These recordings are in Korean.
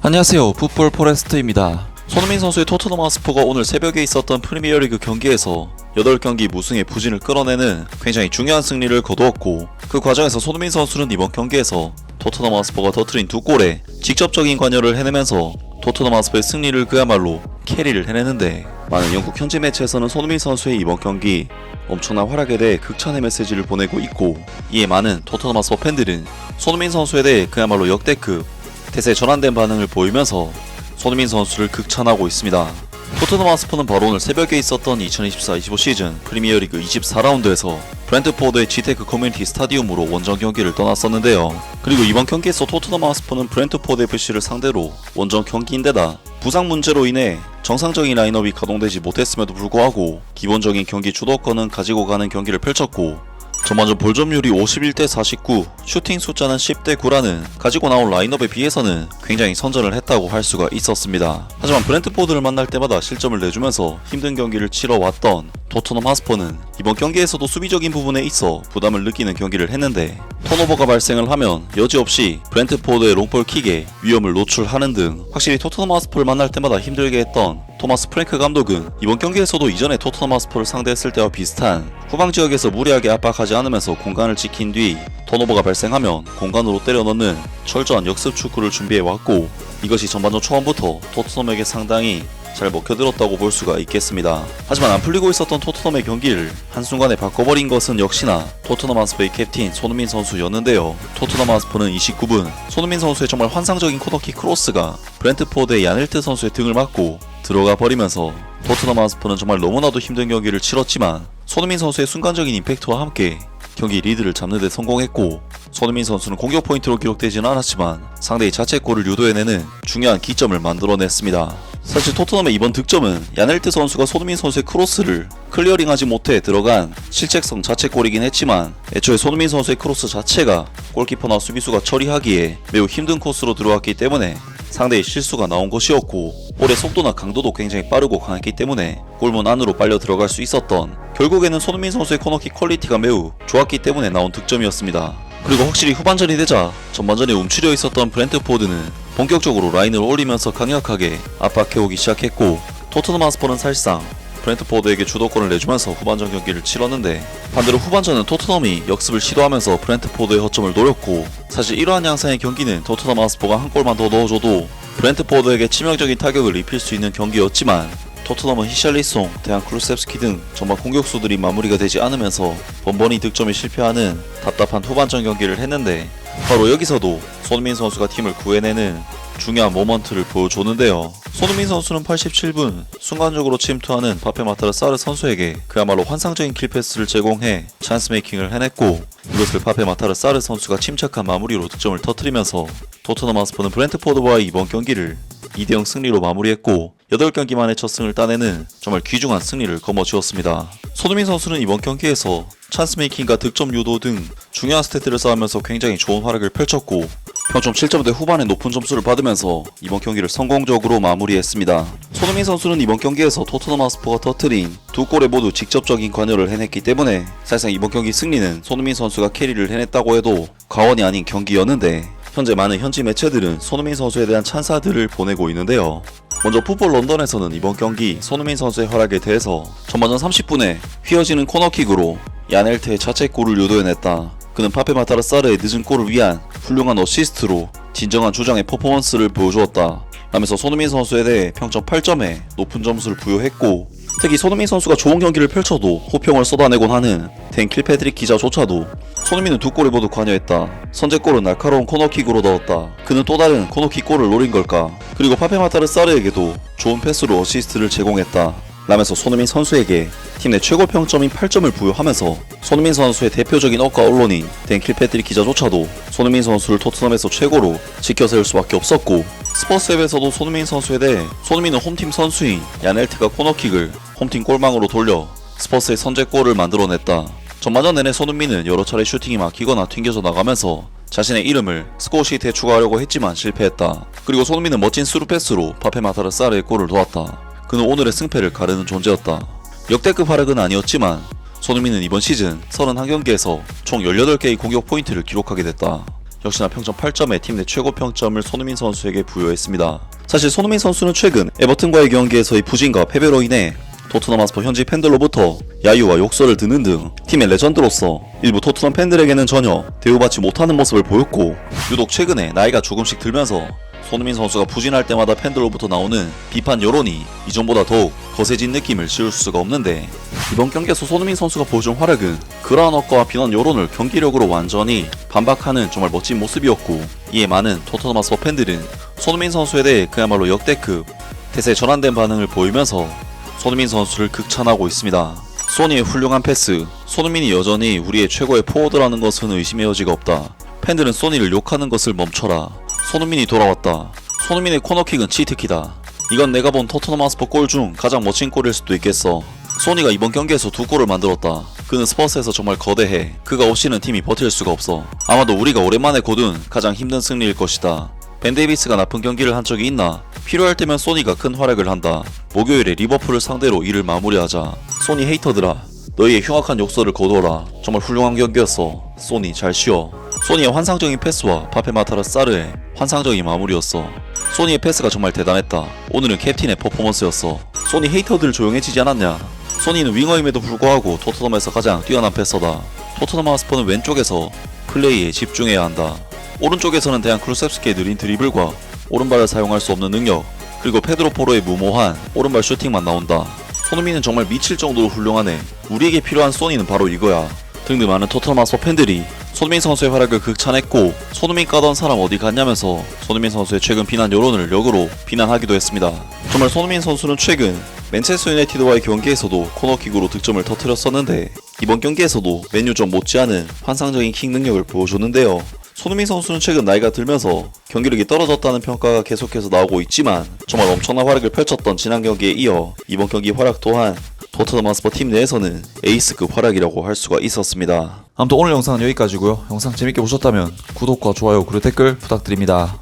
안녕하세요, 풋볼 포레스트입니다. 손흥민 선수의 토트넘 하스퍼가 오늘 새벽에 있었던 프리미어리그 경기에서 8경기 무승의 부진을 끌어내는 굉장히 중요한 승리를 거두었고, 그 과정에서 손흥민 선수는 이번 경기에서 토트넘 하스퍼가 터뜨린 2골에 직접적인 관여를 해내면서 토트넘 하스퍼의 승리를 그야말로 캐리를 해내는데, 많은 영국 현지 매체에서는 손흥민 선수의 이번 경기 엄청난 활약에 대해 극찬의 메시지를 보내고 있고, 이에 많은 토트넘 하스퍼 팬들은 손흥민 선수에 대해 그야말로 역대급 태세 전환된 반응을 보이면서 손흥민 선수를 극찬하고 있습니다. 토트넘 하스퍼는 바로 오늘 새벽에 있었던 2024-25 시즌 프리미어리그 24라운드에서 브렌트포드의 지테크 커뮤니티 스타디움으로 원정 경기를 떠났었는데요. 그리고 이번 경기에서 토트넘 하스퍼는 브렌트포드 FC를 상대로 원정 경기인데다 부상 문제로 인해 정상적인 라인업이 가동되지 못했음에도 불구하고 기본적인 경기 주도권은 가지고 가는 경기를 펼쳤고, 전반전 볼 점유율이 51대 49, 슈팅 숫자는 10대 9라는 가지고 나온 라인업에 비해서는 굉장히 선전을 했다고 할 수가 있었습니다. 하지만 브렌트포드를 만날 때마다 실점을 내주면서 힘든 경기를 치러왔던 토트넘 하스퍼는 이번 경기에서도 수비적인 부분에 있어 부담을 느끼는 경기를 했는데, 턴오버가 발생을 하면 여지없이 브렌트포드의 롱볼 킥에 위험을 노출하는 등 확실히 토트넘 하스퍼를 만날 때마다 힘들게 했던 토마스 프랭크 감독은 이번 경기에서도 이전에 토트넘 하스퍼를 상대했을 때와 비슷한 후방 지역에서 무리하게 압박하지 않으면서 공간을 지킨 뒤 턴오버가 발생하면 공간으로 때려 넣는 철저한 역습 축구를 준비해왔고, 이것이 전반전 초반부터 토트넘에게 상당히 잘 먹혀들었다고 볼 수가 있겠습니다. 하지만 안 풀리고 있었던 토트넘의 경기를 한순간에 바꿔버린 것은 역시나 토트넘 하스퍼의 캡틴 손흥민 선수였는데요. 토트넘 하스퍼는 29분 손흥민 선수의 정말 환상적인 코너킥 크로스가 브렌트포드의 야넬트 선수의 등을 맞고 들어가 버리면서 토트넘 하스퍼는 정말 너무나도 힘든 경기를 치렀지만 손흥민 선수의 순간적인 임팩트와 함께 경기 리드를 잡는 데 성공했고, 손흥민 선수는 공격 포인트로 기록되지는 않았지만 상대의 자책골을 유도해내는 중요한 기점을 만들어냈습니다. 사실 토트넘의 이번 득점은 야넬트 선수가 손흥민 선수의 크로스를 클리어링하지 못해 들어간 실책성 자책골이긴 했지만, 애초에 손흥민 선수의 크로스 자체가 골키퍼나 수비수가 처리하기에 매우 힘든 코스로 들어왔기 때문에 상대의 실수가 나온 것이었고, 볼의 속도나 강도도 굉장히 빠르고 강했기 때문에 골문 안으로 빨려 들어갈 수 있었던, 결국에는 손흥민 선수의 코너킥 퀄리티가 매우 좋았기 때문에 나온 득점이었습니다. 그리고 확실히 후반전이 되자 전반전에 움츠려 있었던 브렌트포드는 본격적으로 라인을 올리면서 강력하게 압박해오기 시작했고, 토트넘 하스퍼는 사실상 브렌트포드에게 주도권을 내주면서 후반전 경기를 치렀는데, 반대로 후반전은 토트넘이 역습을 시도하면서 브렌트포드의 허점을 노렸고, 사실 이러한 양상의 경기는 토트넘 하스퍼가 한 골만 더 넣어줘도 브렌트포드에게 치명적인 타격을 입힐 수 있는 경기였지만, 토트넘은 히샬리송, 데안 클루셉스키 등 전반 공격수들이 마무리가 되지 않으면서 번번이 득점에 실패하는 답답한 후반전 경기를 했는데, 바로 여기서도 손흥민 선수가 팀을 구해내는 중요한 모먼트를 보여줬는데요. 손흥민 선수는 87분 순간적으로 침투하는 파페 마타르 사르 선수에게 그야말로 환상적인 킬패스를 제공해 찬스 메이킹을 해냈고, 이것을 파페 마타르 사르 선수가 침착한 마무리로 득점을 터뜨리면서 토트넘 하스퍼는 브렌트포드와의 이번 경기를 2대0 승리로 마무리했고 8경기 만에 첫 승을 따내는 정말 귀중한 승리를 거머쥐었습니다. 손흥민 선수는 이번 경기에서 찬스 메이킹과 득점 유도 등 중요한 스탯들을 쌓으면서 굉장히 좋은 활약을 펼쳤고, 평점 7점대 후반에 높은 점수를 받으면서 이번 경기를 성공적으로 마무리했습니다. 손흥민 선수는 이번 경기에서 토트넘 하스퍼가 터뜨린 2골에 모두 직접적인 관여를 해냈기 때문에 사실상 이번 경기 승리는 손흥민 선수가 캐리를 해냈다고 해도 과언이 아닌 경기였는데, 현재 많은 현지 매체들은 손흥민 선수에 대한 찬사들을 보내고 있는데요. 먼저 풋볼 런던에서는 이번 경기 손흥민 선수의 활약에 대해서 전반전 30분에 휘어지는 코너킥으로 야넬트의 자책골을 유도해냈다. 그는 파페 마타르 사르의 늦은 골을 위한 훌륭한 어시스트로 진정한 주장의 퍼포먼스를 보여주었다 라면서 손흥민 선수에 대해 평점 8점에 높은 점수를 부여했고, 특히 손흥민 선수가 좋은 경기를 펼쳐도 호평을 쏟아내곤 하는 댄 킬패드릭 기자조차도 손흥민은 2골에 모두 관여했다. 선제골은 날카로운 코너킥으로 넣었다. 그는 또 다른 코너킥 골을 노린 걸까? 그리고 파페 마타르 사르에게도 좋은 패스로 어시스트를 제공했다 라면서 손흥민 선수에게 팀 내 최고 평점인 8점을 부여하면서, 손흥민 선수의 대표적인 억가 언론인 댄 킬패드릭 기자조차도 손흥민 선수를 토트넘에서 최고로 지켜세울 수밖에 없었고, 스포츠앱에서도 손흥민 선수에 대해 손흥민은 홈팀 선수인 야넬트가 코너킥을 홈팀 골망으로 돌려 스퍼스의 선제골을 만들어냈다. 전반전 내내 손흥민은 여러 차례 슈팅이 막히거나 튕겨져 나가면서 자신의 이름을 스코어시트에 추가하려고 했지만 실패했다. 그리고 손흥민은 멋진 스루패스로 파페 마타르 사르의 골을 도왔다. 그는 오늘의 승패를 가르는 존재였다. 역대급 활약은 아니었지만 손흥민은 이번 시즌 31경기에서 총 18개의 공격 포인트를 기록하게 됐다. 역시나 평점 8점에 팀 내 최고 평점을 손흥민 선수에게 부여했습니다. 사실 손흥민 선수는 최근 에버튼과의 경기에서의 부진과 패배로 인해 토트넘 하스퍼 현지 팬들로부터 야유와 욕설을 듣는 등 팀의 레전드로서 일부 토트넘 팬들에게는 전혀 대우받지 못하는 모습을 보였고, 유독 최근에 나이가 조금씩 들면서 손흥민 선수가 부진할 때마다 팬들로부터 나오는 비판 여론이 이전보다 더욱 거세진 느낌을 지울 수가 없는데, 이번 경기에서 손흥민 선수가 보여준 활약은 그러한 억까와 비난 여론을 경기력으로 완전히 반박하는 정말 멋진 모습이었고, 이에 많은 토트넘 하스퍼 팬들은 손흥민 선수에 대해 그야말로 역대급 태세 전환된 반응을 보이면서 손흥민 선수를 극찬하고 있습니다. 소니의 훌륭한 패스, 손흥민이 여전히 우리의 최고의 포워드라는 것은 의심의 여지가 없다. 팬들은 소니를 욕하는 것을 멈춰라. 손흥민이 돌아왔다. 손흥민의 코너킥은 치트키다. 이건 내가 본 토트넘 하스퍼 골 중 가장 멋진 골일 수도 있겠어. 소니가 이번 경기에서 2골을 만들었다. 그는 스퍼스에서 정말 거대해. 그가 없이는 팀이 버틸 수가 없어. 아마도 우리가 오랜만에 거둔 가장 힘든 승리일 것이다. 벤 데이비스가 나쁜 경기를 한 적이 있나? 필요할 때면 소니가 큰 활약을 한다. 목요일에 리버풀을 상대로 이를 마무리하자. 소니 헤이터들아, 너희의 흉악한 욕설을 거두어라. 정말 훌륭한 경기였어. 소니 잘 쉬어. 소니의 환상적인 패스와 파페마타르 사르의 환상적인 마무리였어. 소니의 패스가 정말 대단했다. 오늘은 캡틴의 퍼포먼스였어. 소니 헤이터들 조용해지지 않았냐? 소니는 윙어임에도 불구하고 토트넘에서 가장 뛰어난 패서다. 토트넘 하스퍼는 왼쪽에서 플레이에 집중해야 한다. 오른쪽에서는 대한 크루셉스키의 느린 드리블과 오른발을 사용할 수 없는 능력, 그리고 페드로 포로의 무모한 오른발 슈팅만 나온다. 손흥민은 정말 미칠 정도로 훌륭하네. 우리에게 필요한 소니는 바로 이거야. 등등 많은 토트넘 하스퍼 팬들이 손흥민 선수의 활약을 극찬했고, 손흥민 까던 사람 어디 갔냐면서 손흥민 선수의 최근 비난 여론을 역으로 비난하기도 했습니다. 정말 손흥민 선수는 최근 맨체스터 유나이티드와의 경기에서도 코너킥으로 득점을 터뜨렸었는데, 이번 경기에서도 맨유전 못지않은 환상적인 킥 능력을 보여줬는데요. 손흥민 선수는 최근 나이가 들면서 경기력이 떨어졌다는 평가가 계속해서 나오고 있지만, 정말 엄청난 활약을 펼쳤던 지난 경기에 이어 이번 경기 활약 또한 토트넘 하스퍼 팀 내에서는 에이스급 활약이라고 할 수가 있었습니다. 아무튼 오늘 영상은 여기까지고요. 영상 재밌게 보셨다면 구독과 좋아요 그리고 댓글 부탁드립니다.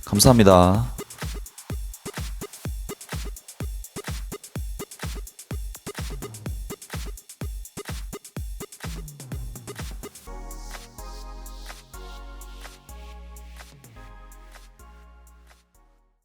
감사합니다.